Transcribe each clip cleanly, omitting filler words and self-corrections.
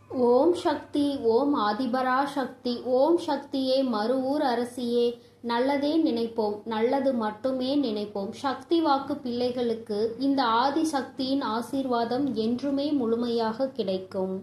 ஓம் சக்தி, ஓம் ஆதிபரா சக்தி, ஓம் சக்தியே, மறுவூர் அரசியே. நல்லதே நினைப்போம், நல்லது மட்டுமே நினைப்போம். சக்தி வாக்கு பிள்ளைகளுக்கு இந்த ஆதி சக்தியின் ஆசீர்வாதம் என்றுமே முழுமையாக கிடைக்கும்.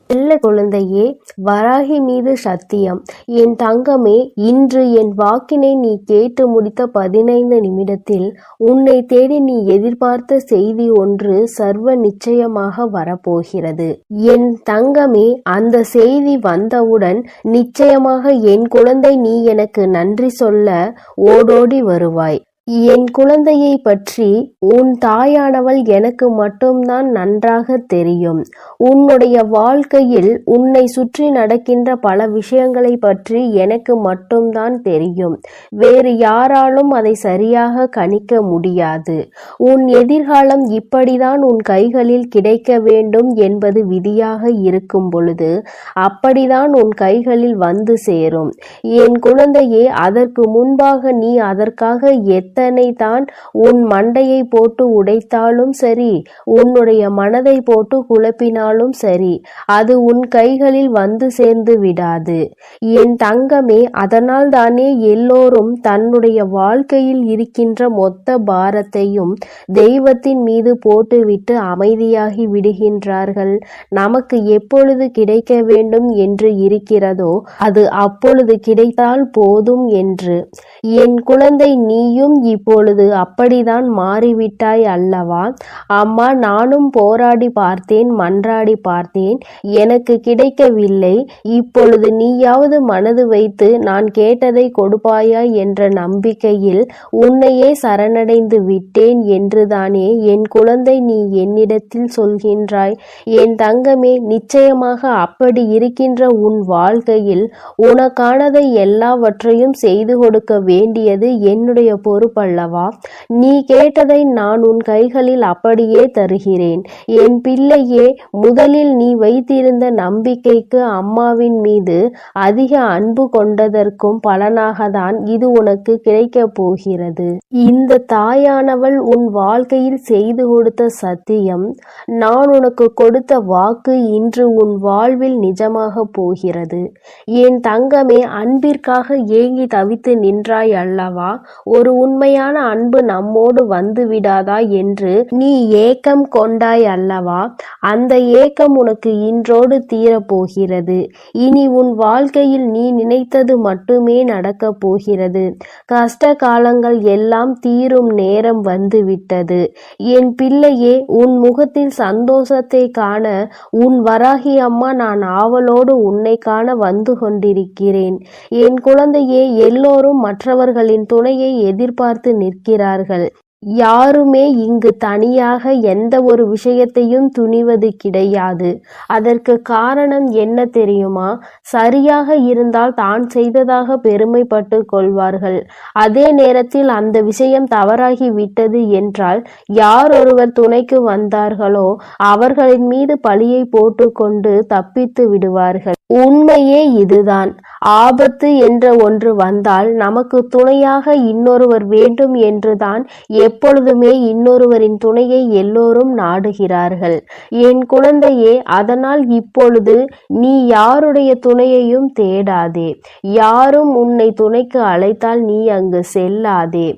செல்ல குழந்தையே, வராகி மீது சத்தியம். என் தங்கமே, இன்று என் வாக்கினை நீ கேட்டு முடித்த 15 நிமிடத்தில் உன்னை தேடி நீ எதிர்பார்த்த செய்தி ஒன்று சர்வ நிச்சயமாக வரப்போகிறது. என் தங்கமே, அந்த செய்தி வந்தவுடன் நிச்சயமாக என் குழந்தை நீ எனக்கு நன்றி சொல்ல ஓடோடி வருவாய். என் குழந்தையை பற்றி உன் தாயானவள் எனக்கு மட்டும்தான் நன்றாக தெரியும். உன்னுடைய வாழ்க்கையில் உன்னை சுற்றி நடக்கின்ற பல விஷயங்களை பற்றி எனக்கு மட்டும்தான் தெரியும். வேறு யாராலும் அதை சரியாக கணிக்க முடியாது. உன் எதிர்காலம் இப்படிதான் உன் கைகளில் கிடைக்க வேண்டும் என்பது விதியாக இருக்கும் பொழுது அப்படிதான் உன் கைகளில் வந்து சேரும். என் குழந்தையே, அதற்கு முன்பாக நீ அதற்காக எத்தனை தான் உன் மண்டையை போட்டு உடைத்தாலும் சரி, உன்னுடைய மனதை போட்டு குழப்பினாலும் சரி, அது உன் கைகளில் வந்து சேர்ந்து விடாது. என் தங்கமே, அதனால் தானே எல்லோரும் தன்னுடைய வாழ்க்கையில் இருக்கின்ற மொத்த பாரத்தையும் தெய்வத்தின் மீது போட்டுவிட்டு அமைதியாகி விடுகின்றார்கள். நமக்கு எப்பொழுது கிடைக்க வேண்டும் என்று இருக்கிறதோ அது அப்பொழுது கிடைத்தால் போதும் என்று. என் குழந்தை, நீயும் இப்பொழுது அப்படிதான் மாறிவிட்டாய் அல்லவா? அம்மா, நானும் போராடி பார்த்தேன், மன்றாடி பார்த்தேன், எனக்கு கிடைக்கவில்லை. இப்பொழுது நீயாவது மனது வைத்து நான் கேட்டதை கொடுப்பாயா என்ற நம்பிக்கையில் உன்னையே சரணடைந்து விட்டேன் என்றுதானே என் குழந்தை நீ என்னிடத்தில் சொல்கின்றாய். என் தங்கமே, நிச்சயமாக அப்படி இருக்கின்ற உன் வாழ்க்கையில் உனக்கானதை எல்லாவற்றையும் செய்து கொடுக்க வேண்டியது என்னுடைய பொறுப்பல்லவா? நீ கேட்டதை நான் உன் கைகளில் அப்படியே தருகிறேன். என் பிள்ளையே, முதலில் நீ வைத்திருந்த நம்பிக்கைக்கு அம்மாவின் மீது அதிக அன்பு கொண்டதற்கும் பலனாகத்தான் இது உனக்கு கிடைக்கப் போகிறது. இந்த தாயானவள் உன் வாழ்க்கையில் செய்து கொடுத்த சத்தியம், நான் உனக்கு கொடுத்த வாக்கு இன்று உன் வாழ்வில் நிஜமாக போகிறது. என் தங்கமே, அன்பிற்காக ஏங்கி தவித்து நின்றாய் அல்லவா? ஒரு உண்மையான அன்பு நம்மோடு வந்து விடாதா என்று நீ ஏக்கம் கொண்டாய் அல்லவா? அந்த ஏக்கம் உனக்கு இன்றோடு தீரப்போகிறது. இனி உன் வாழ்க்கையில் நீ நினைத்தது மட்டுமே நடக்கப் போகிறது. கஷ்ட காலங்கள் எல்லாம் தீரும் நேரம் வந்துவிட்டது. என் பிள்ளையே, உன் முகத்தில் சந்தோஷத்தை காண உன் வராகி அம்மா நான் ஆவலோடு உன்னை காண வந்து கொண்டிருக்கிறேன். என் குழந்தையே, எல்லோரும் மற்றவர்களின் துணையை எதிர்பார்த்து நிற்கிறார்கள். யாருமே இங்கு தனியாக எந்த ஒரு விஷயத்தையும் துணிவது கிடையாது. அதற்கு காரணம் என்ன தெரியுமா? சரியாக இருந்தால் தான் செய்ததாக பெருமைப்பட்டு கொள்வார்கள். அதே நேரத்தில் அந்த விஷயம் தவறாகி விட்டது என்றால் யார் ஒருவர் துணைக்கு வந்தார்களோ அவர்களின் மீது பழியை போட்டுக்கொண்டு தப்பித்து விடுவார்கள். உண்மையே இதுதான். ஆபத்து என்ற ஒன்று வந்தால் நமக்கு துணையாக இன்னொருவர் வேண்டும் என்றுதான் எப்பொழுதுமே இன்னொருவரின் துணையை எல்லோரும் நாடுகிறார்கள். என் குழந்தையே, அதனால் இப்பொழுது நீ யாருடைய துணையையும் தேடாதே. யாரும் உன்னை துணைக்கு அழைத்தால் நீ அங்கு செல்லாதே.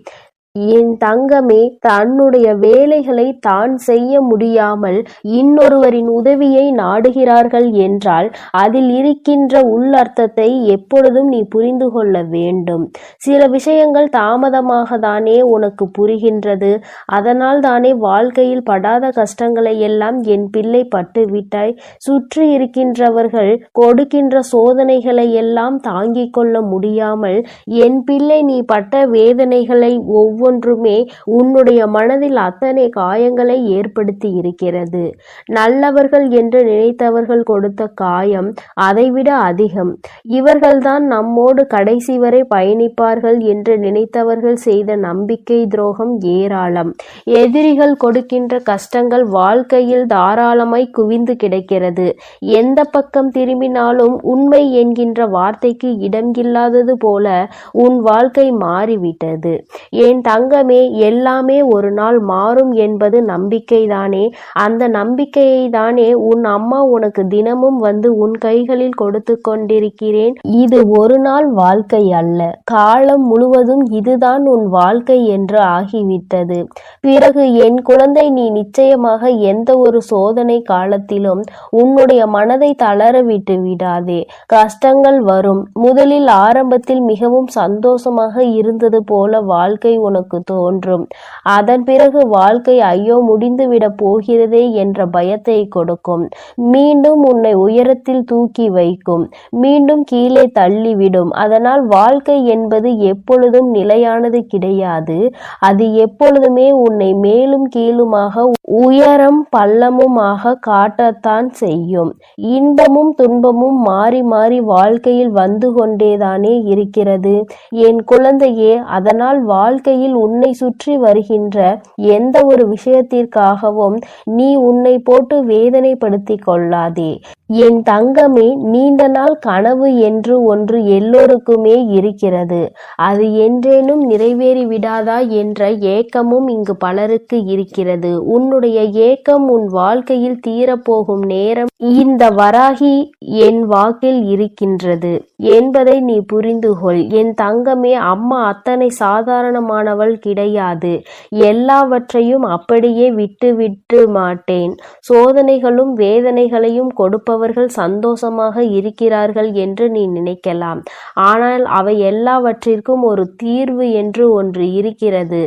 என் தங்கமே, தன்னுடைய வேலைகளை தான் செய்ய முடியாமல் இன்னொருவரின் உதவியை நாடுகிறார்கள் என்றால் அதில் இருக்கின்ற உள்ளர்த்தத்தை எப்பொழுதும் நீ புரிந்து கொள்ள வேண்டும். சில விஷயங்கள் தாமதமாக தானே உனக்கு புரிகின்றது. அதனால் தானே வாழ்க்கையில் படாத கஷ்டங்களை எல்லாம் என் பிள்ளை பட்டு விட்டாய். சுற்றி இருக்கின்றவர்கள் கொடுக்கின்ற சோதனைகளை எல்லாம் தாங்கிக் கொள்ள முடியாமல் என் பிள்ளை நீ பட்ட வேதனைகளை ஒவ்வொன்றுமே உன்னுடைய மனதில் அத்தனை காயங்களை ஏற்படுத்தி இருக்கிறது. நல்லவர்கள் என்று நினைத்தவர்கள் கொடுத்த காயம் அதைவிட அதிகம். இவர்கள்தான் நம்மோடு கடைசி வரை பயணிப்பார்கள் என்று நினைத்தவர்கள் செய்த நம்பிக்கை துரோகம் ஏராளம். எதிரிகள் கொடுக்கின்ற கஷ்டங்கள் வாழ்க்கையில் தாராளமாய் குவிந்து கிடக்கிறது. எந்த பக்கம் திரும்பினாலும் உண்மை என்கின்ற வார்த்தைக்கு இடம் இல்லாதது போல உன் வாழ்க்கை மாறிவிட்டது. என் தங்கமே, எல்லாமே ஒரு நாள் மாறும் என்பது நம்பிக்கைதானே? அந்த நம்பிக்கையை தானே உன் அம்மா உனக்கு தினமும் வந்து உன் கைகளில் கொடுத்து கொண்டிருக்கிறேன். இது ஒரு நாள் வாழ்க்கை அல்ல, காலம் முழுவதும் இதுதான் உன் வாழ்க்கை என்று ஆகிவிட்டது. பிறகு என் குழந்தை, நீ நிச்சயமாக எந்த ஒரு சோதனை காலத்திலும் உன்னுடைய மனதை தளர விட்டு விடாதே. கஷ்டங்கள் வரும். முதலில் ஆரம்பத்தில் மிகவும் சந்தோஷமாக இருந்தது போல வாழ்க்கை உனக்கு தோன்றும். அதன் பிறகு வாழ்க்கை ஐயோ முடிந்துவிடப் போகிறதே என்ற பயத்தை கொடுக்கும். மீண்டும் உன்னை உயரத்தில் தூக்கி வைக்கும், மீண்டும் கீழே தள்ளிவிடும். அதனால் வாழ்க்கை என்பது எப்பொழுதும் நிலையானது கிடையாது. அது எப்பொழுதுமே உன்னை மேலும் கீழுமாக, உயரம் பள்ளமுமாக காட்டத்தான் செய்யும். இன்பமும் துன்பமும் மாறி மாறி வாழ்க்கையில் வந்து கொண்டேதானே இருக்கிறது என் குழந்தையே. அதனால் வாழ்க்கையில் உன்னை சுற்றி வருகின்ற எந்த ஒரு விஷயத்திற்காகவும் நீ உன்னை போட்டு வேதனைப்படுத்திக் கொள்ளாதே என் தங்கமே. நீண்ட நாள் கனவு என்று ஒன்று எல்லோருக்குமே இருக்கிறது. அது என்றேனும் நிறைவேறி விடாதா என்ற ஏக்கமும் இங்கு பலருக்கு இருக்கிறது. உன்னுடைய ஏக்கம் உன் வாழ்க்கையில் தீரப்போகும் நேரம் இந்த வராகி என் வாக்கில் இருக்கின்றது என்பதை நீ புரிந்து கொள் என் தங்கமே. அம்மா அத்தனை சாதாரணமானவள் கிடையாது. எல்லாவற்றையும் அப்படியே விட்டு மாட்டேன். சோதனைகளும் வேதனைகளையும் கொடுப்பவர்கள் சந்தோஷமாக இருக்கிறார்கள் என்று நீ நினைக்கலாம். ஆனால் அவை எல்லாவற்றிற்கும் ஒரு தீர்வு என்று ஒன்று இருக்கிறது.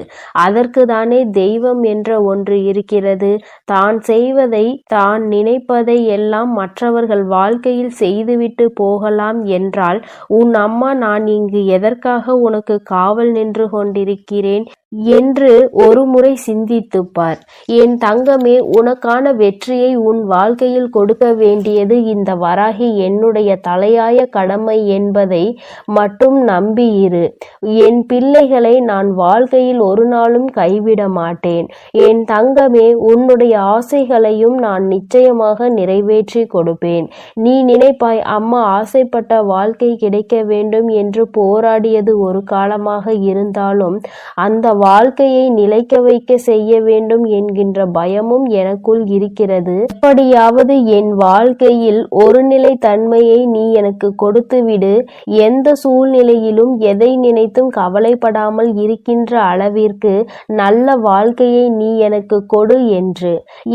அதற்கு தானே தெய்வம் என்ற ஒன்று இருக்கிறது. தான் செய்வதை, தான் நினைப்பதை எல்லாம் மற்றவர்கள் வாழ்க்கையில் செய்துவிட்டு போகலாம் என்றால் உன் அம்மா நான் இங்கு எதற்காக உனக்கு காவல் நின்று கொண்டிருக்கிறேன் என்று ஒரு முறை சிந்தித்துப் பார் என் தங்கமே. உனக்கான வெற்றியை உன் வாழ்க்கையில் கொடுக்க வேண்டியது இந்த வராகி என்னுடைய தலையாய கடமை என்பதை மட்டும் நம்பியிரு. என் பிள்ளைகளை நான் வாழ்க்கையில் ஒரு நாளும் கைவிட மாட்டேன் என் தங்கமே. உன்னுடைய ஆசைகளையும் நான் நிச்சயமாக நிறைவேற்றி கொடுப்பேன். நீ நினைப்பாய், அம்மா ஆசைப்பட்ட வாழ்க்கை கிடைக்க வேண்டும் என்று போராடியது ஒரு காலமாக இருந்தாலும் அந்த வாழ்க்கையை நிலைக்க வைக்க செய்ய வேண்டும் என்கின்ற பயமும் எனக்குள் இருக்கிறது. எப்படியாவது என் வாழ்க்கையில் ஒரு நிலை தன்மையை நீ எனக்கு கொடுத்துவிடு. எந்த சூழ்நிலையிலும் எதை நினைத்தும் கவலைப்படாமல் இருக்கின்ற அளவிற்கு நல்ல வாழ்க்கையை நீ எனக்கு கொடு என்று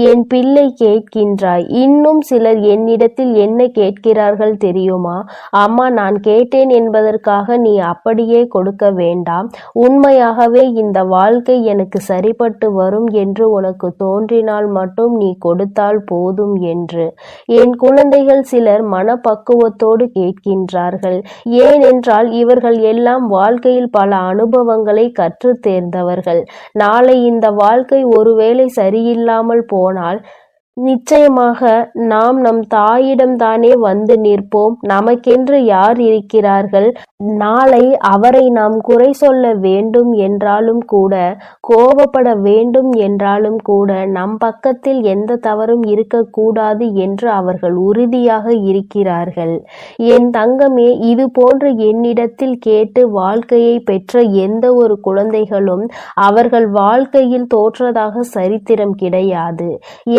என் பிள்ளை கேட்கின்றாய். இன்னும் சிலர் என்னிடத்தில் என்ன கேட்கிறார்கள் தெரியுமா? அம்மா, நான் கேட்டேன் என்பதற்காக நீ அப்படியே கொடுக்க வேண்டாம். உண்மையாகவே இந்த வாழ்க்கை எனக்கு சரிப்பட்டு வரும் என்று உனக்கு தோன்றினால் மட்டும் நீ கொடுத்தால் போதும் என்று என் குழந்தைகள் சிலர் மனப்பக்குவத்தோடு கேட்கின்றார்கள். ஏனென்றால் இவர்கள் எல்லாம் வாழ்க்கையில் பல அனுபவங்களை கற்று தேர்ந்தவர்கள். நாளை இந்த வாழ்க்கை ஒருவேளை சரியில்லாமல் போனால் நிச்சயமாக நாம் நம் தாயிடம்தானே வந்து நிற்போம். நமக்கென்று யார் இருக்கிறார்கள்? நாளை அவரை நாம் குறை சொல்ல வேண்டும் என்றாலும் கூட, கோபப்பட வேண்டும் என்றாலும் கூட நம் பக்கத்தில் எந்த தவறும் இருக்கக்கூடாது என்று அவர்கள் உறுதியாக இருக்கிறார்கள். என் தங்கமே, இது போன்று என்னிடத்தில் கேட்டு வாழ்க்கையை பெற்ற எந்த ஒரு குழந்தைகளும் அவர்கள் வாழ்க்கையில் தோற்றதாக சரித்திரம் கிடையாது.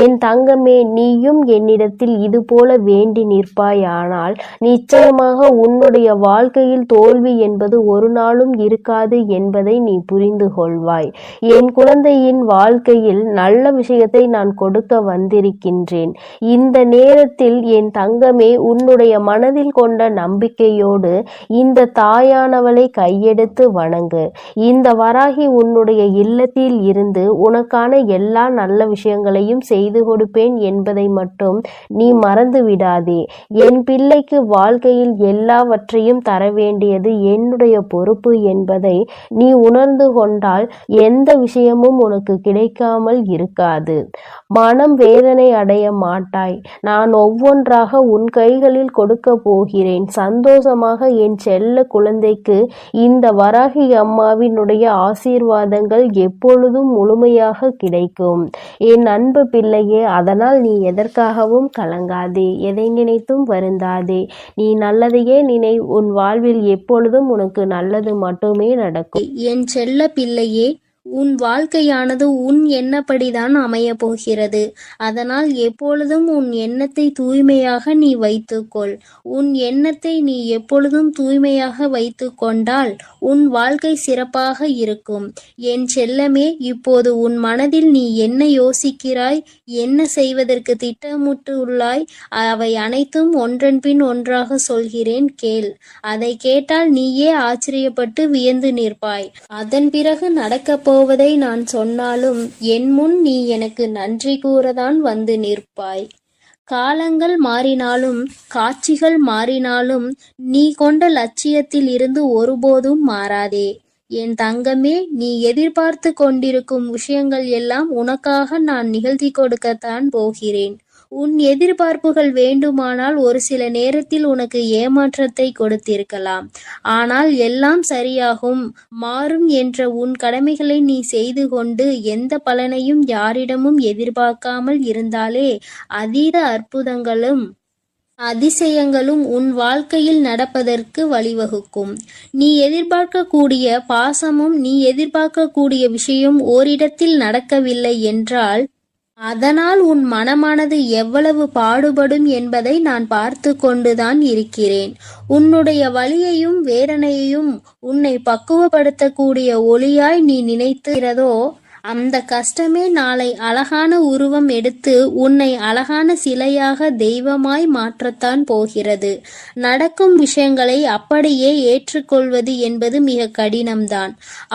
என் தங்கமே, நீயும் என்னிடத்தில் இது போல வேண்டி நிற்பாயானால் நிச்சயமாக உன்னுடைய வாழ்க்கையில் தோல்வி என்பது ஒரு நாளும் இருக்காது என்பதை நீ புரிந்து கொள்வாய். என் குழந்தையின் வாழ்க்கையில் நல்ல விஷயத்தை நான் கொடுக்க வந்திருக்கின்றேன். இந்த நேரத்தில் என் தங்கமே, உன்னுடைய மனதில் கொண்ட நம்பிக்கையோடு இந்த தாயானவளை கையெடுத்து வணங்கு. இந்த வராகி உன்னுடைய இல்லத்தில் இருந்து உனக்கான எல்லா நல்ல விஷயங்களையும் செய்து கொடுப்பேன் என்பதை மட்டும் நீ மறந்து விடாதே. என் பிள்ளைக்கு வாழ்க்கையில் எல்லாவற்றையும் தர வேண்டியது என்னுடைய பொறுப்பு என்பதை நீ உணர்ந்து கொண்டால் எந்த விஷயமும் உனக்கு கிடைக்காமல் இருக்காது. மனம் வேதனை அடைய மாட்டாய். நான் ஒவ்வொன்றாக உன் கைகளில் கொடுக்க போகிறேன். சந்தோஷமாக என் செல்ல குழந்தைக்கு இந்த வராகி அம்மாவினுடைய ஆசீர்வாதங்கள் எப்பொழுதும் முழுமையாக கிடைக்கும். என் அன்பு பிள்ளையே, அதனால் நீ எதற்காகவும் கலங்காதே, எதை நினைத்தும் வருந்தாதே. நீ நல்லதையே நினை. உன் வாழ்வில் எப்பொழுதும் உனக்கு நல்லது மட்டுமே நடக்கும். என் செல்ல பிள்ளையே, உன் வாழ்க்கையானது உன் எண்ணப்படிதான் அமையப் போகிறது. அதனால் எப்பொழுதும் உன் எண்ணத்தை தூய்மையாக நீ வைத்துக்கொள். உன் எண்ணத்தை நீ எப்பொழுதும் தூய்மையாக வைத்து கொண்டால் உன் வாழ்க்கை சிறப்பாக இருக்கும். என் செல்லமே, இப்போது உன் மனதில் நீ என்ன யோசிக்கிறாய், என்ன செய்வதற்கு திட்டமிட்டு உள்ளாய், அவை அனைத்தும் ஒன்றன் பின் ஒன்றாக சொல்கிறேன், கேள். அதை கேட்டால் நீயே ஆச்சரியப்பட்டு வியந்து நிற்பாய். அதன் பிறகு நடக்கப் போவதை நான் சொன்னாலும் என் முன் நீ எனக்கு நன்றி கூறதான் வந்து நிற்பாய். காலங்கள் மாறினாலும் காட்சிகள் மாறினாலும் நீ கொண்ட லட்சியத்தில் இருந்து ஒருபோதும் மாறாதே. என் தங்கமே, நீ எதிர்பார்த்து கொண்டிருக்கும் விஷயங்கள் எல்லாம் உனக்காக நான் நிகழ்த்தி கொடுக்கத்தான் போகிறேன். உன் எதிர்பார்ப்புகள் வேண்டுமானால் ஒரு சில நேரத்தில் உனக்கு ஏமாற்றத்தை கொடுத்திருக்கலாம். ஆனால் எல்லாம் சரியாகும், மாறும் என்ற உன் கடமைகளை நீ செய்து கொண்டு எந்த பலனையும் யாரிடமும் எதிர்பார்க்காமல் இருந்தாலே அதீத அற்புதங்களும் அதிசயங்களும் உன் வாழ்க்கையில் நடப்பதற்கு வழிவகுக்கும். நீ எதிர்பார்க்கக்கூடிய பாசமும் நீ எதிர்பார்க்கக்கூடிய விஷயம் ஓரிடத்தில் நடக்கவில்லை என்றால் அதனால் உன் மனமானது எவ்வளவு பாடுபடும் என்பதை நான் பார்த்து கொண்டுதான் இருக்கிறேன். உன்னுடைய வலியையும் வேதனையையும் உன்னை பக்குவப்படுத்தக்கூடிய ஒளியாய் நீ நினைக்கிறதோ அந்த கஷ்டமே நாளை அழகான உருவம் எடுத்து உன்னை அழகான சிலையாக தெய்வமாய் மாற்றத்தான் போகிறது. நடக்கும் விஷயங்களை அப்படியே ஏற்றுக்கொள்வது என்பது மிக கடினம்தான்.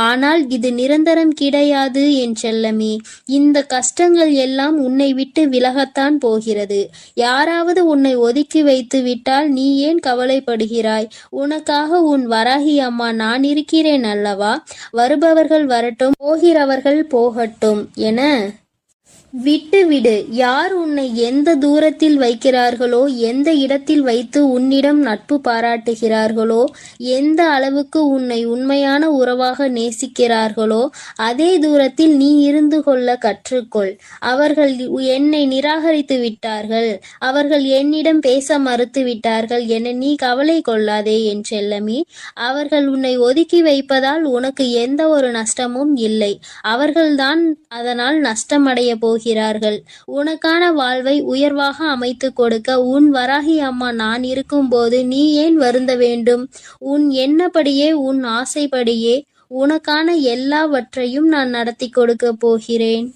ஆனால் இது நிரந்தரம் கிடையாது என் செல்லமே. இந்த கஷ்டங்கள் எல்லாம் உன்னை விட்டு விலகத்தான் போகிறது. யாராவது உன்னை ஒதுக்கி வைத்து விட்டால் நீ ஏன் கவலைப்படுகிறாய்? உனக்காக உன் வராகி அம்மா நான் இருக்கிறேன் அல்லவா? வருபவர்கள் வரட்டும், போகிறவர்கள் போகட்டும் என விட்டுவிடு. யார் உன்னை எந்த தூரத்தில் வைக்கிறார்களோ, எந்த இடத்தில் வைத்து உன்னிடம் நட்பு பாராட்டுகிறார்களோ, எந்த அளவுக்கு உன்னை உண்மையான உறவாக நேசிக்கிறார்களோ அதே தூரத்தில் நீ இருந்து கொள்ள கற்றுக்கொள். அவர்கள் என்னை நிராகரித்து விட்டார்கள், அவர்கள் என்னிடம் பேச மறுத்து விட்டார்கள் என நீ கவலை கொள்ளாதே என் செல்லமே. அவர்கள் உன்னை ஒதுக்கி வைப்பதால் உனக்கு எந்த ஒரு நஷ்டமும் இல்லை. அவர்கள்தான் அதனால் நஷ்டமடைய போகிறார்கள். உனக்கான வாழ்வை உயர்வாக அமைத்து கொடுக்க உன் வராகி அம்மா நான் இருக்கும்போது நீ ஏன் வருந்த வேண்டும்? உன் எண்ணப்படியே உன் ஆசைப்படியே உனக்கான எல்லாவற்றையும் நான் நடத்தி கொடுக்க போகிறேன்.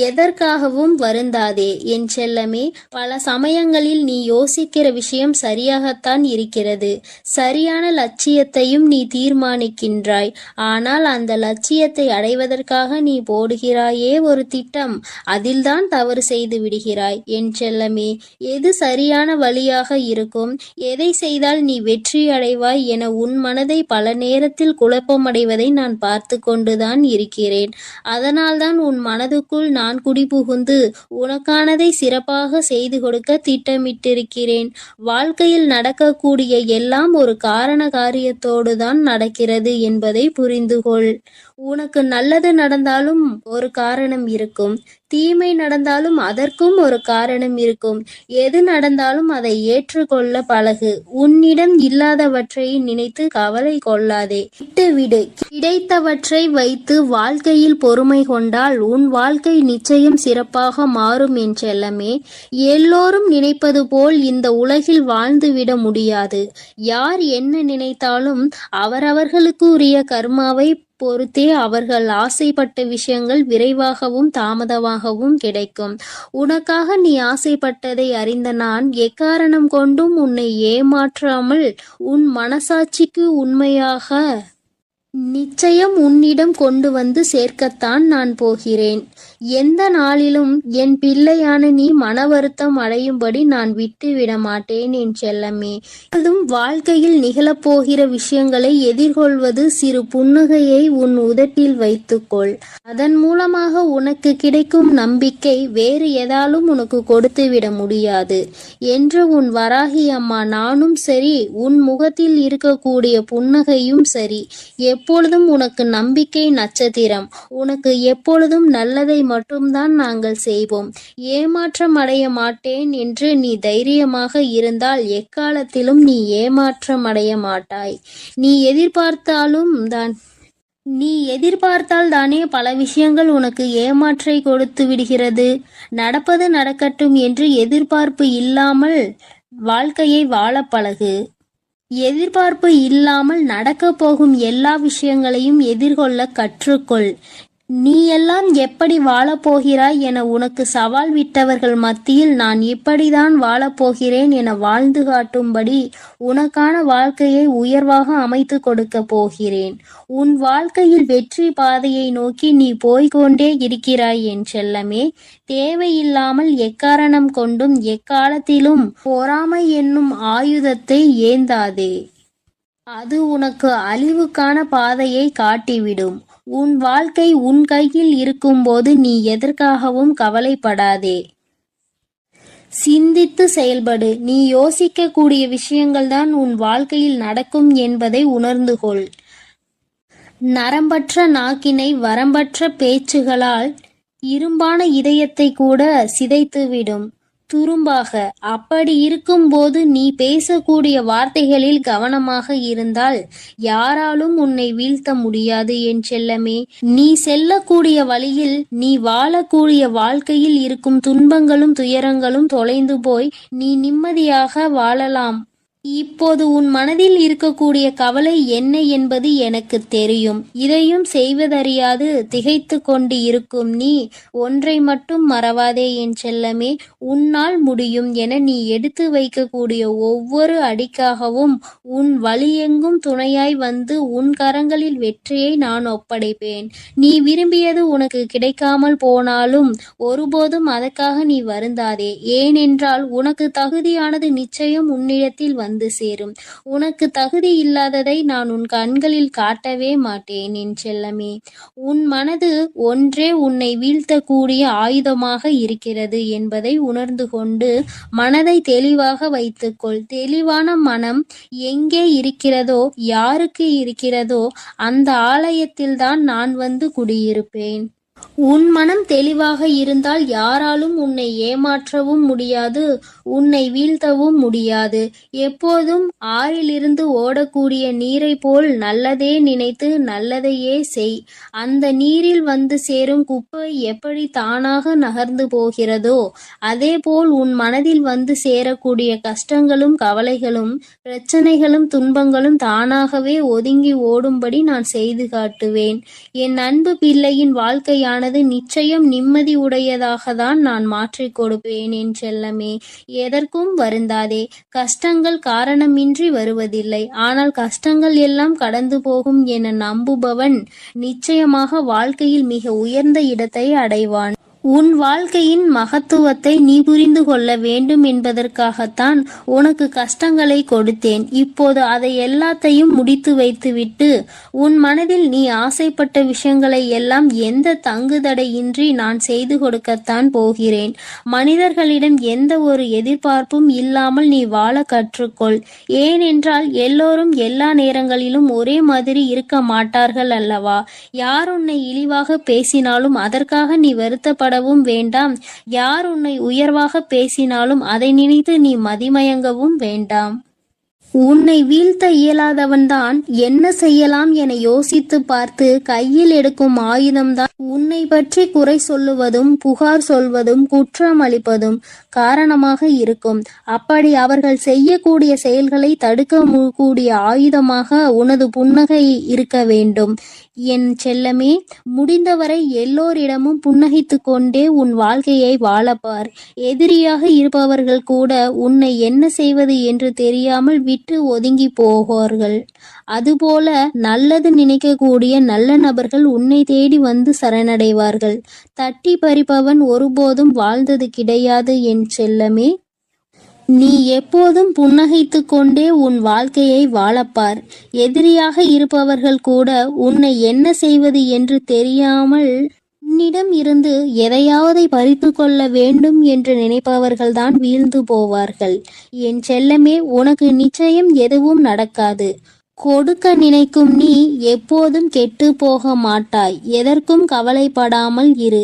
எதற்காகவும் வருந்தாதே என் செல்லமே. பல சமயங்களில் நீ யோசிக்கிற விஷயம் சரியாகத்தான் இருக்கிறது. சரியான லட்சியத்தையும் நீ தீர்மானிக்கின்றாய். ஆனால் அந்த லட்சியத்தை அடைவதற்காக நீ போடுகிறாயே ஒரு திட்டம், அதில்தான் தவறு செய்து விடுகிறாய் என் செல்லமே. எது சரியான வழியாக இருக்கும், எதை செய்தால் நீ வெற்றி அடைவாய் என உன் மனதை பல நேரத்தில் குழப்பமடைவதை நான் பார்த்து கொண்டுதான் இருக்கிறேன். அதனால்தான் உன் மனதுக்குள் நான் குடிபுகுந்து உனக்கானதை சிறப்பாக செய்து கொடுக்க திட்டமிட்டிருக்கிறேன். வாழ்க்கையில் நடக்கக்கூடிய எல்லாம் ஒரு காரண காரியத்தோடு தான் நடக்கிறது என்பதை புரிந்துகொள். உனக்கு நல்லது நடந்தாலும் ஒரு காரணம் இருக்கும், தீமை நடந்தாலும் அதற்கும் ஒரு காரணம் இருக்கும். எது நடந்தாலும் அதை ஏற்றுக்கொள்ள பழகு. உன்னிடம் இல்லாதவற்றை நினைத்து கவலை கொள்ளாதே, விட்டுவிடு. கிடைத்தவற்றை வைத்து வாழ்க்கையில் பொறுமை கொண்டால் உன் வாழ்க்கை நிச்சயம் சிறப்பாக மாறும் என் செல்லமே. எல்லோரும் நினைப்பது போல் இந்த உலகில் வாழ்ந்துவிட முடியாது. யார் என்ன நினைத்தாலும் அவரவர்களுக்கு உரிய கர்மாவை பொறுத்தே அவர்கள் ஆசைப்பட்ட விஷயங்கள் விரைவாகவும் தாமதமாகவும் கிடைக்கும். உனக்காக நீ ஆசைப்பட்டதை அறிந்த நான் எக்காரணம் கொண்டும் உன்னை ஏமாற்றாமல் உன் மனசாட்சிக்கு உண்மையாக நிச்சயம் உன்னிடம் கொண்டு வந்து சேர்க்கத்தான் நான் போகிறேன். எந்த நாளிலும் என் பிள்ளையான நீ மன வருத்தம் அடையும்படி நான் விட்டு விட மாட்டேன் என் செல்லமே. அதுவும் வாழ்க்கையில் நிகழப்போகிற விஷயங்களை எதிர்கொள்வது சிறு புன்னகையை உன் உதட்டில் வைத்துக்கொள். அதன் மூலமாக உனக்கு கிடைக்கும் நம்பிக்கை வேறு எதாலும் உனக்கு கொடுத்து விட முடியாது என்று உன் வராகி அம்மா நானும் சரி, உன் முகத்தில் இருக்கக்கூடிய புன்னகையும் சரி, எப்பொழுதும் உனக்கு நம்பிக்கை நட்சத்திரம். உனக்கு எப்பொழுதும் நல்லதை மட்டும்தான் நாங்கள் செய்வோம். ஏமாற்றம் அடைய மாட்டேன் என்று நீ தைரியமாக இருந்தால் எக்காலத்திலும் நீ ஏமாற்றம் அடைய மாட்டாய். நீ எதிர்பார்த்தாலும் தான் நீ எதிர்பார்த்தால் தானே பல விஷயங்கள் உனக்கு ஏமாற்றை கொடுத்து விடுகிறது. நடப்பது நடக்கட்டும் என்று எதிர்பார்ப்பு இல்லாமல் வாழ்க்கையை வாழ பழகு. எதிர்பார்ப்பு இல்லாமல் நடக்கப் போகும் எல்லா விஷயங்களையும் எதிர்கொள்ள கற்றுக்கொள். நீ எல்லாம் எப்படி வாழப்போகிறாய் என உனக்கு சவால் விட்டவர்கள் மத்தியில் நான் இப்படிதான் வாழப்போகிறேன் என வாழ்ந்து காட்டும்படி உனக்கான வாழ்க்கையை உயர்வாக அமைத்து கொடுக்க போகிறேன். உன் வாழ்க்கையில் வெற்றி பாதையை நோக்கி நீ போய்கொண்டே இருக்கிறாய் என் செல்லமே. தேவையில்லாமல் எக்காரணம் கொண்டும் எக்காலத்திலும் பொறாமை என்னும் ஆயுதத்தை ஏந்தாதே. அது உனக்கு அழிவுக்கான பாதையை காட்டிவிடும். உன் வாழ்க்கை உன் கையில் இருக்கும்போது நீ எதற்காகவும் கவலைப்படாதே. சிந்தித்து செயல்படு. நீ யோசிக்கக்கூடிய விஷயங்கள்தான் உன் வாழ்க்கையில் நடக்கும் என்பதை உணர்ந்து கொள். நரம்பற்ற நாக்கினை வரம்பற்ற பேச்சுகளால் இரும்பான இதயத்தை கூட சிதைத்துவிடும் துரும்பாக. அப்படி இருக்கும்போது நீ பேசக்கூடிய வார்த்தைகளில் கவனமாக இருந்தால் யாராலும் உன்னை வீழ்த்த முடியாது என் செல்லமே. நீ செல்லக்கூடிய வழியில், நீ வாழக்கூடிய வாழ்க்கையில் இருக்கும் துன்பங்களும் துயரங்களும் தொலைந்து போய் நீ நிம்மதியாக வாழலாம். இப்போது உன் மனதில் இருக்கக்கூடிய கவலை என்ன என்பது எனக்கு தெரியும். இதையும் செய்வதறியாது திகைத்து கொண்டு இருக்கும் நீ ஒன்றை மட்டும் மறவாதே என் செல்லமே. உன்னால் முடியும் என நீ எடுத்து வைக்கக்கூடிய ஒவ்வொரு அடிக்காகவும் உன் வழியெங்கும் துணையாய் வந்து உன் கரங்களில் வெற்றியை நான் ஒப்படைப்பேன். நீ விரும்பியது உனக்கு கிடைக்காமல் போனாலும் ஒருபோதும் அதற்காக நீ வருந்தாதே. ஏனென்றால் உனக்கு தகுதியானது நிச்சயம் உன்னிடத்தில் வந்து சேரும். உனக்கு தகுதி இல்லாததை நான் உன் கண்களில் காட்டவே மாட்டேன் என் செல்லமே. உன் மனது ஒன்றே உன்னை வீழ்த்தக்கூடிய ஆயுதமாக இருக்கிறது என்பதை உணர்ந்து கொண்டு மனதை தெளிவாக வைத்துக்கொள். தெளிவான மனம் எங்கே இருக்கிறதோ, யாருக்கு இருக்கிறதோ அந்த ஆலயத்தில்தான் நான் வந்து குடியிருப்பேன். உன் மனம் தெளிவாக இருந்தால் யாராலும் உன்னை ஏமாற்றவும் முடியாது, உன்னை வீழ்த்தவும் முடியாது. எப்போதும் ஆறிலிருந்து ஓடக்கூடிய நீரை போல் நல்லதே நினைத்து நல்லதையே செய். அந்த நீரில் வந்து சேரும் குப்பை எப்படி தானாக நகர்ந்து போகிறதோ அதேபோல் உன் மனதில் வந்து சேரக்கூடிய கஷ்டங்களும் கவலைகளும் பிரச்சனைகளும் துன்பங்களும் தானாகவே ஒதுங்கி ஓடும்படி நான் செய்து காட்டுவேன். என் அன்பு பிள்ளையின் வாழ்க்கையானது நிச்சயம் நிம்மதி உடையதாகத்தான் நான் மாற்றிக் கொடுப்பேன் என் செல்லமே. எதற்கும் வருந்தாதே. கஷ்டங்கள் காரணமின்றி வருவதில்லை. ஆனால் கஷ்டங்கள் எல்லாம் கடந்து போகும் என நம்புபவன் நிச்சயமாக வாழ்க்கையில் மிக உயர்ந்த இடத்தை அடைவான். உன் வாழ்க்கையின் மகத்துவத்தை நீ புரிந்து கொள்ள வேண்டும் என்பதற்காகத்தான் உனக்கு கஷ்டங்களை கொடுத்தேன். இப்போது அதை எல்லாத்தையும் முடித்து வைத்துவிட்டு உன் மனதில் நீ ஆசைப்பட்ட விஷயங்களை எல்லாம் எந்த தங்குதடையின்றி நான் செய்து கொடுக்கத்தான் போகிறேன். மனிதர்களிடம் எந்த ஒரு எதிர்பார்ப்பும் இல்லாமல் நீ வாழ கற்றுக்கொள். ஏனென்றால் எல்லோரும் எல்லா நேரங்களிலும் ஒரே மாதிரி இருக்க மாட்டார்கள் அல்லவா? யார் உன்னை இழிவாக பேசினாலும் அதற்காக நீ வருத்தப்பட வேண்டாம். யார் உன்னை உயர்வாக பேசினாலும் அதை நினைத்து நீ மதிமயங்கவும் வேண்டாம். உன்னை வீழ்த்த இயலாதவன்தான் என்ன செய்யலாம் என யோசித்து பார்த்து கையில் எடுக்கும் ஆயுதம்தான் உன்னை பற்றி குறை சொல்லுவதும் புகார் சொல்வதும் குற்றம் அளிப்பதும் காரணமாக இருக்கும். அப்படி அவர்கள் செய்யக்கூடிய செயல்களை தடுக்க கூடிய ஆயுதமாக உனது புன்னகை இருக்க வேண்டும் என் செல்லமே. முடிந்தவரை எல்லோரிடமும் புன்னகைத்து கொண்டே உன் வாழ்க்கையை வாழப்பார். எதிரியாக இருப்பவர்கள் கூட உன்னை என்ன செய்வது என்று தெரியாமல் விட்டு ஒதுங்கி போவார்கள். அதுபோல நல்லது நினைக்கக்கூடிய நல்ல நபர்கள் உன்னை தேடி வந்து சரணடைவார்கள். தட்டி பறிப்பவன் ஒருபோதும் வாழ்ந்தது கிடையாது என் செல்லமே. நீ எப்போதும் புன்னகைத்து கொண்டே உன் வாழ்க்கையை வாழப்பார். எதிரியாக இருப்பவர்கள் கூட உன்னை என்ன செய்வது என்று தெரியாமல் உன்னிடம் இருந்து எதையாவதை பறித்து கொள்ள வேண்டும் என்று நினைப்பவர்கள்தான் வீழ்ந்து போவார்கள். என் செல்லமே, உனக்கு நிச்சயம் எதுவும் நடக்காது. கொடுக்க நினைக்கும் நீ எப்போதும் கெட்டு போக மாட்டாய். எதற்கும் கவலைப்படாமல் இரு.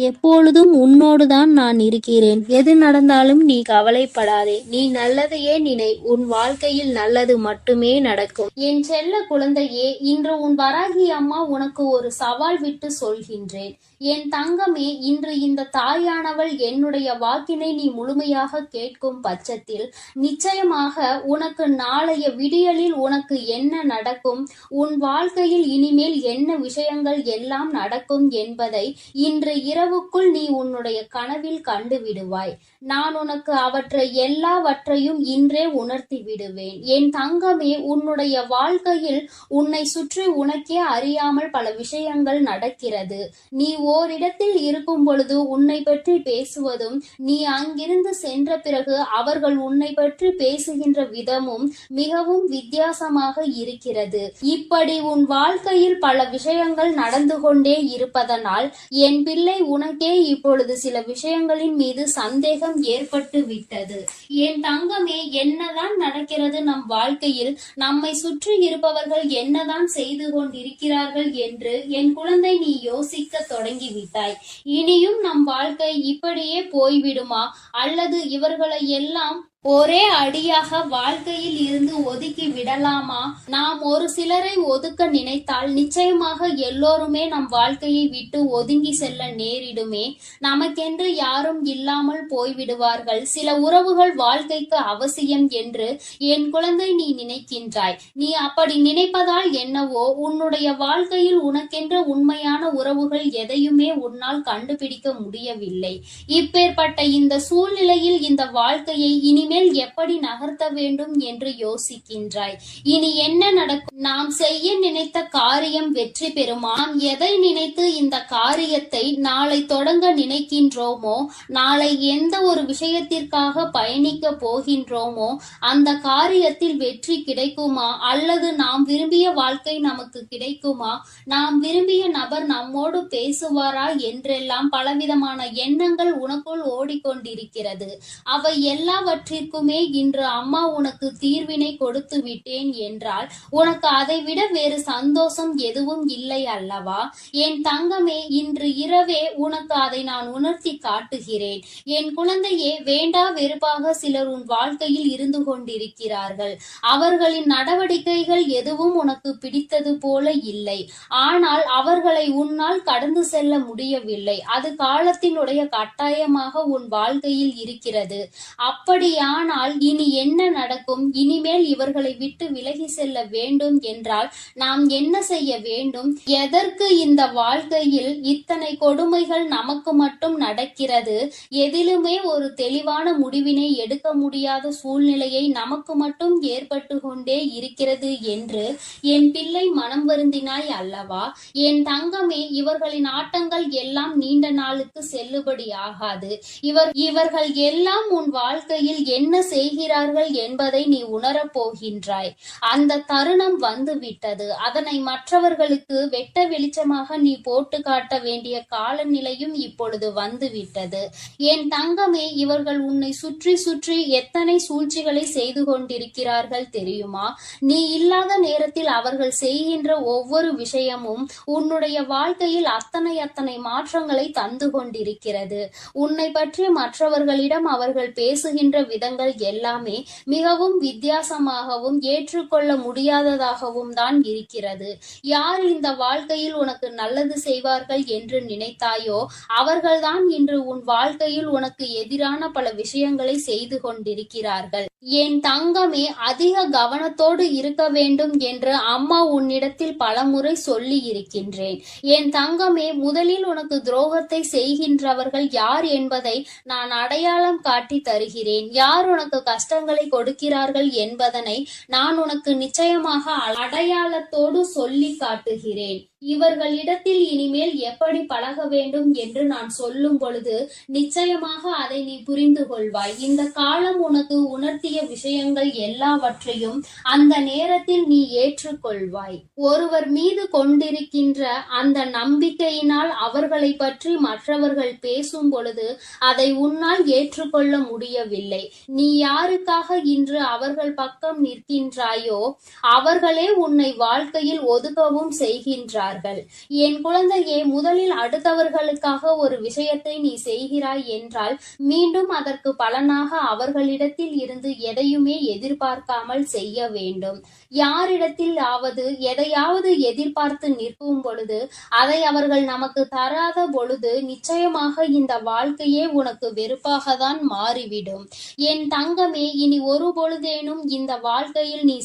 எப்பொழுதும் உன்னோடுதான் நான் இருக்கிறேன். எது நடந்தாலும் நீ கவலைப்படாதே. நீ நல்லதையே நினை. உன் வாழ்க்கையில் நல்லது மட்டுமே நடக்கும். என் செல்ல குழந்தையே, இன்று உன் வராகி அம்மா உனக்கு ஒரு சவால் விட்டு சொல்கின்றேன். என் தங்கமே, இன்று இந்த தாயானவள் என்னுடைய வாக்கினை நீ முழுமையாக கேட்கும் பட்சத்தில் நிச்சயமாக உனக்கு நாளைய விடியலில் உனக்கு என்ன நடக்கும், உன் வாழ்க்கையில் இனிமேல் என்ன விஷயங்கள் எல்லாம் நடக்கும் என்பதை இன்று இரவுக்குள் நீ உன்னுடைய கனவில் கண்டு விடுவாய். நான் உனக்கு அவற்றை எல்லாவற்றையும் இன்றே உணர்த்தி விடுவேன். என் தங்கமே, உன்னுடைய வாழ்க்கையில் உன்னை சுற்றி உனக்கே அறியாமல் பல விஷயங்கள் நடக்கிறது. நீ ஓரிடத்தில் இருக்கும் பொழுது உன்னை பற்றி பேசுவதும், நீ அங்கிருந்து சென்ற பிறகு அவர்கள் உன்னை பற்றி பேசுகின்ற விதமும் மிகவும் வித்தியாசமாக இருக்கிறது. இப்படி உன் வாழ்க்கையில் பல விஷயங்கள் நடந்து கொண்டே இருப்பதனால் என் பிள்ளை உனக்கே இப்பொழுது சில விஷயங்களின் மீது சந்தேகம் ஏற்பட்டு விட்டது. என் தங்கமே, என்னதான் நடக்கிறது நம் வாழ்க்கையில், நம்மை சுற்றி இருப்பவர்கள் என்னதான் செய்து கொண்டிருக்கிறார்கள் என்று என் குழந்தை நீ யோசிக்க தொடங்கிவிட்டாய். இனியும் நம் வாழ்க்கை இப்படியே போய்விடுமா, அல்லது இவர்களை எல்லாம் ஒரே அடியாக வாழ்க்கையில் இருந்து ஒதுக்கி விடலாமா? நாம் ஒரு சிலரை ஒதுக்க நினைத்தால் நிச்சயமாக எல்லோருமே நம் வாழ்க்கையை விட்டு ஒதுங்கி செல்ல நேரிடுமே. நமக்கென்று யாரும் இல்லாமல் போய்விடுவார்கள். சில உறவுகள் வாழ்க்கைக்கு அவசியம் என்று என் குழந்தை நீ நினைக்கின்றாய். நீ அப்படி நினைப்பதால் என்னவோ, உன்னுடைய வாழ்க்கையில் உனக்கென்ற உண்மையான உறவுகள் எதையுமே உன்னால் கண்டுபிடிக்க முடியவில்லை. இப்பேற்பட்ட இந்த சூழ்நிலையில் இந்த வாழ்க்கையை இனிமேல் எப்படி நகர்த்த வேண்டும் என்று யோசிக்கின்றாய். இனி என்ன நடக்கும்? நாம் செய்ய நினைத்த காரியம் வெற்றி பெறுமா? நாம் எதை நினைத்து இந்த காரியத்தை நாளை தொடங்க நினைக்கின்றோமோ, நாளை எந்த ஒரு விஷயத்திற்காக பயணிக்க போகின்றோமோ அந்த காரியத்தில் வெற்றி கிடைக்குமா, அல்லது நாம் விரும்பிய வாழ்க்கை நமக்கு கிடைக்குமா, நாம் விரும்பிய நபர் நம்மோடு பேசுவாரா என்றெல்லாம் பலவிதமான எண்ணங்கள் உனக்குள் ஓடிக்கொண்டிருக்கிறது. அவை எல்லாவற்றிற்குமே இன்று அம்மா உனக்கு தீர்வினை கொடுத்து விட்டேன் என்றால் உனக்கு அதை விட வேறு சந்தோஷம் எதுவும் இல்லை அல்லவா? என் தங்கமே, இன்று இரவே உனக்கு அதை நான் உணர்த்தி காட்டுகிறேன். என் குழந்தையே, வேண்டா வெறுப்பாக சிலர் உன் வாழ்க்கையில் இருந்து கொண்டிருக்கிறார்கள். அவர்களின் நடவடிக்கைகள் எதுவும் உனக்கு பிடித்தது போல இல்லை. ஆனால் அவர்களை உன்னால் கடந்து செல்ல முடியவில்லை. அது காலத்தினுடைய கட்டாயமாக உன் வாழ்க்கையில் இருக்கிறது. அப்படியானால் இனி என்ன நடக்கும்? இனிமேல் இவர்களை விட்டு விலகி செல்ல வேண்டும் என்றால் நாம் என்ன செய்ய வேண்டும்? எதற்கு இந்த வாழ்க்கையில் இத்தனை கொடுமைகள் நமக்கு மட்டும் நடக்கிறது? எதிலுமே ஒரு தெளிவான முடிவினை எடுக்க முடியாத சூழ்நிலையை நமக்கு மட்டும் ஏற்பட்டு கொண்டே இருக்கிறது என்று என் பிள்ளை மனம் வருந்தினாய் அல்லவா? என் தங்கமே, இவர்களின் ஆட்டங்கள் எல்லாம் நீண்ட நாளுக்கு செல்லுபடி ஆகாது. இவர்கள் எல்லாம் உன் வாழ்க்கையில் என்ன செய்கிறார்கள் என்பதை நீ உணரப் போகின்றாய். அந்த தருணம் வந்து விட்டது. அதனை மற்றவர்களுக்கு வெட்ட வெளிச்சமாக நீ போட்டு காட்ட வேண்டிய காலநிலையும் இப்பொழுது வந்து விட்டது. என் தங்கமே, இவர்கள் உன்னை சுற்றி சுற்றி எத்தனை சூழ்ச்சிகளை செய்து கொண்டிருக்கிறார்கள் தெரியுமா? நீ இல்லாத நேரத்தில் அவர்கள் செய்கின்ற ஒவ்வொரு விஷயமும் உன்னுடைய வாழ்க்கையில் அத்தனை மாற்றங்களை தந்து கொண்டிருக்கிறது. உன்னை பற்றி மற்றவர்களிடம் அவர்கள் பேசுகின்ற விதங்கள் எல்லாமே மிகவும் வித்தியாசமாகவும் ஏற்றுக்கொள்ள முடியாததாகவும் தான் இருக்கிறது. யார் இந்த வாழ்க்கையில் உனக்கு நல்லது செய்வார்கள் என்று நினைத்தாயோ அவர்கள்தான் இன்று உன் வாழ்க்கையில் உனக்கு எதிரான பல விஷயங்களை செய்து கொண்டிருக்கிறார்கள். என் தங்கமே, அதிக கவனத்தோடு இருக்க வேண்டும் என்று அம்மா உன்னிடத்தில் பலமுறை சொல்லி இருக்கின்றேன். என் தங்கமே, முதலில் உனக்கு துரோகத்தை செய்கின்றவர்கள் யார் என்பதை நான் அடையாளம் காட்டி தருகிறேன். யார் உனக்கு கஷ்டங்களை கொடுக்கிறார்கள் என்பதனை நான் உனக்கு நிச்சயமாக அடையாளத்தோடு சொல்லி காட்டுகிறேன். இவர்களிடத்தில் இனிமேல் எப்படி பழக வேண்டும் என்று நான் சொல்லும் பொழுது நிச்சயமாக அதை நீ புரிந்து கொள்வாய். இந்த காலம் உனக்கு உணர்த்திய விஷயங்கள் எல்லாவற்றையும் அந்த நேரத்தில் நீ ஏற்றுக்கொள்வாய். ஒருவர் மீது கொண்டிருக்கின்ற அந்த நம்பிக்கையினால் அவர்களை பற்றி மற்றவர்கள் பேசும் பொழுது அதை உன்னால் ஏற்றுக்கொள்ள முடியவில்லை. நீ யாருக்காக இன்று அவர்கள் பக்கம் நிற்கின்றாயோ அவர்களே உன்னை வாழ்க்கையில் ஒதுக்கவும் செய்கின்றார்கள். என் குழந்தையே, முதலில் அடுத்தவர்களுக்காக ஒரு விஷயத்தை நீ செய்கிறாய் என்றால் மீண்டும் அதற்கு பலனாக அவர்களிடத்தில் இருந்து எதையுமே எதிர்பார்க்காமல் செய்ய வேண்டும். யாரிடத்தில் எதையாவது எதிர்பார்த்து நிற்கும் பொழுது அதை அவர்கள் நமக்கு தராத பொழுது நிச்சயமாக இந்த வாழ்க்கையே உனக்கு வெறுப்பாகத்தான் மாறிவிடும். என் தங்கமே, இனி ஒரு பொழுதேனும் இந்த வாழ்க்கையில் நீ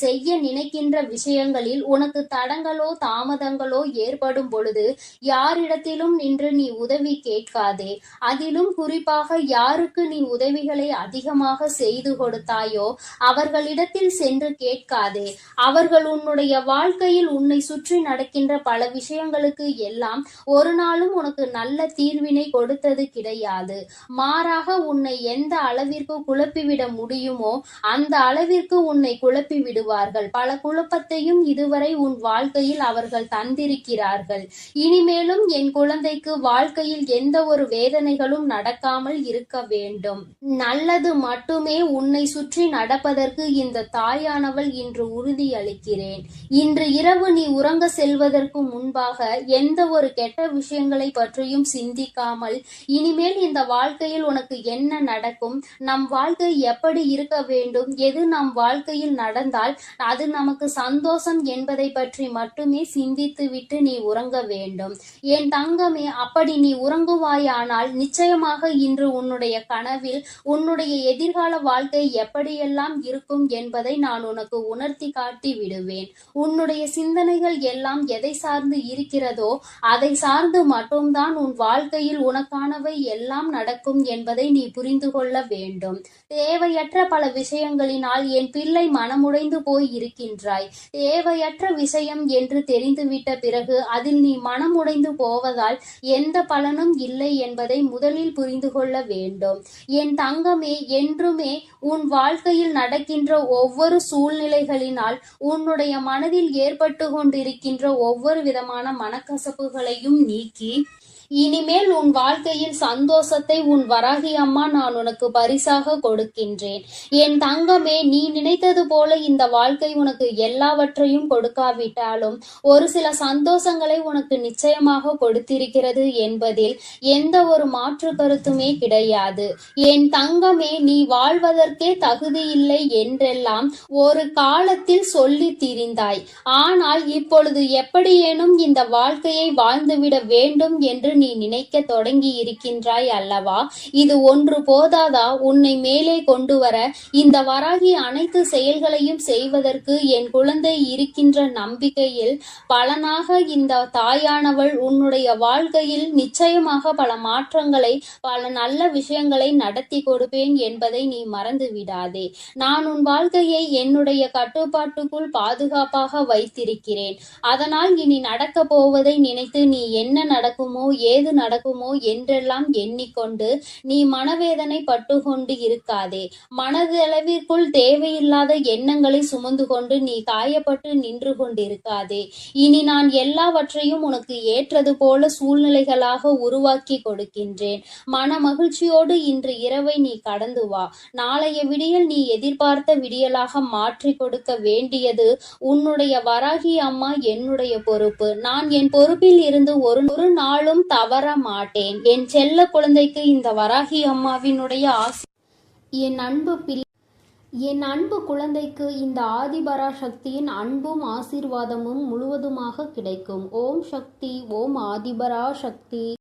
செய்ய நினைக்கின்ற விஷயங்களில் உனக்கு தடங்களோ தாமதங்களோ ஏற்படும் பொழுது யாரிடத்திலும் நின்று நீ உதவி கேட்காதே. அதிலும் குறிப்பாக யாருக்கு நீ உதவிகளை அதிகமாக செய்து கொடுத்தாயோ அவர்களிடத்தில் சென்று கேட்காதே. அவர்கள் உன்னுடைய வாழ்க்கையில் உன்னை சுற்றி நடக்கின்ற பல விஷயங்களுக்கு எல்லாம் ஒரு நாளும் உனக்கு நல்ல தீர்வினை கொடுத்தது கிடையாது. மாறாக உன்னை எந்த அளவிற்கு குழப்பிவிட முடியுமோ அந்த அளவிற்கு உன்னை குழப்பி விடுவார்கள். பல குழப்பத்தையும் இதுவரை உன் வாழ்க்கையில் அவர்கள் தந்திருக்கிறார்கள். இனிமேலும் என் குழந்தைக்கு வாழ்க்கையில் எந்த ஒரு வேதனைகளும் நடக்காமல் இருக்க வேண்டும். நல்லது மட்டுமே உன்னை சுற்றி நடப்பதற்கு இந்த தாயானவள் இன்று உறுதி அளிக்கிறேன். இன்று இரவு நீ உறங்க செல்வதற்கு முன்பாக எந்த ஒரு கெட்ட விஷயங்களை பற்றியும் சிந்திக்காமல் இனிமேல் இந்த வாழ்க்கையில் உனக்கு என்ன நடக்கும், நம் வாழ்க்கை எப்படி இருக்க வேண்டும், எது நம் வாழ்க்கையில் நடந்தால் அது நமக்கு சந்தோஷம் என்பதை பற்றி மட்டுமே சிந்தித்து விட்டு நீ உறங்க வேண்டும். என் தங்கமே, அப்படி நீ உறங்குவாயானால் நிச்சயமாக இன்று உன்னுடைய கனவில் உன்னுடைய எதிர்கால வாழ்க்கை எப்படியெல்லாம் இருக்கும் என்பதை நான் உனக்கு உணர்த்தி காட்டி விடுவேன். உன்னுடைய சிந்தனைகள் எல்லாம் எதை சார்ந்து இருக்கிறதோ அதை சார்ந்து மட்டும்தான் உன் வாழ்க்கையில் உனக்கானவை எல்லாம் நடக்கும் என்பதை நீ புரிந்து கொள்ள வேண்டும். தேவையற்ற பல விஷயங்களினால் என் பிள்ளை மனமுடைந்து போய் இருக்கின்றாய். தேவையற்ற விஷயம் என்று தெரிந்துவிட்ட பிறகு அதில் நீ மனமுடைந்து போவதால் எந்த பலனும் இல்லை என்பதை முதலில் புரிந்து கொள்ள வேண்டும். என் தங்கமே, என்றுமே உன் வாழ்க்கையில் நடக்கின்ற ஒவ்வொரு சூழ்நிலைகளினால் உன்னுடைய மனதில் ஏற்பட்டு கொண்டிருக்கின்ற ஒவ்வொரு விதமான மனக்கசப்புகளையும் நீக்கி இனிமேல் உன் வாழ்க்கையில் சந்தோஷத்தை உன் வராகி அம்மா நான் உனக்கு பரிசாக கொடுக்கின்றேன். என் தங்கமே, நீ நினைத்தது போல இந்த வாழ்க்கை உனக்கு எல்லாவற்றையும் கொடுக்காவிட்டாலும் ஒரு சில சந்தோஷங்களை உனக்கு நிச்சயமாக கொடுத்திருக்கிறது என்பதில் எந்த ஒரு மாற்று கருத்துமே கிடையாது. என் தங்கமே, நீ வாழ்வதற்கே தகுதியில்லை என்றெல்லாம் ஒரு காலத்தில் சொல்லி திரிந்தாய். ஆனால் இப்பொழுது எப்படியேனும் இந்த வாழ்க்கையை வாழ்ந்துவிட வேண்டும் என்று நீ நினைக்க தொடங்கி இருக்கின்றாய் அல்லவா? இது ஒன்று போதாதா உன்னை மேலே கொண்டு வர? இந்த வராகி அனைத்து செயல்களையும் செய்வதற்கு என் குழந்தை இருக்கின்ற நம்பிக்கையில் பலனாக இந்த தாயானவள் உன்னுடைய வாழ்க்கையில் நிச்சயமாக பல மாற்றங்களை, பல நல்ல விஷயங்களை நடத்தி கொடுப்பேன் என்பதை நீ மறந்து விடாதே. நான் உன் வாழ்க்கையை என்னுடைய கட்டுப்பாட்டுக்குள் பாதுகாப்பாக வைத்திருக்கிறேன். அதனால் இனி நடக்க போவதை நினைத்து நீ என்ன நடக்குமோ ஏது நடக்குமோ என்றெல்லாம் எண்ணிக்கொண்டு நீ மனவேதனை பட்டு கொண்டு இருக்காதே. மனதளவிற்குள் தேவையில்லாத எண்ணங்களை சுமந்து கொண்டு நீ காயப்பட்டு நின்று கொண்டிருக்காதே. இனி நான் எல்லாவற்றையும் உனக்கு ஏற்றது போல சூழ்நிலைகளாக உருவாக்கி கொடுக்கின்றேன். மன மகிழ்ச்சியோடு இன்று இரவை நீ கடந்து வா. நாளைய விடியல் நீ எதிர்பார்த்த விடியலாக மாற்றி கொடுக்க வேண்டியது உன்னுடைய வராகி அம்மா என்னுடைய பொறுப்பு. நான் என் பொறுப்பில் இருந்து ஒரு நாளும் தவற மாட்டேன். என் செல்ல குழந்தைக்கு இந்த வராகி அம்மாவினுடைய ஆசி. என் அன்பு குழந்தைக்கு இந்த ஆதிபராசக்தியின் அன்பும் ஆசீர்வாதமும் முழுவதுமாக கிடைக்கும். ஓம் சக்தி, ஓம் ஆதிபராசக்தி.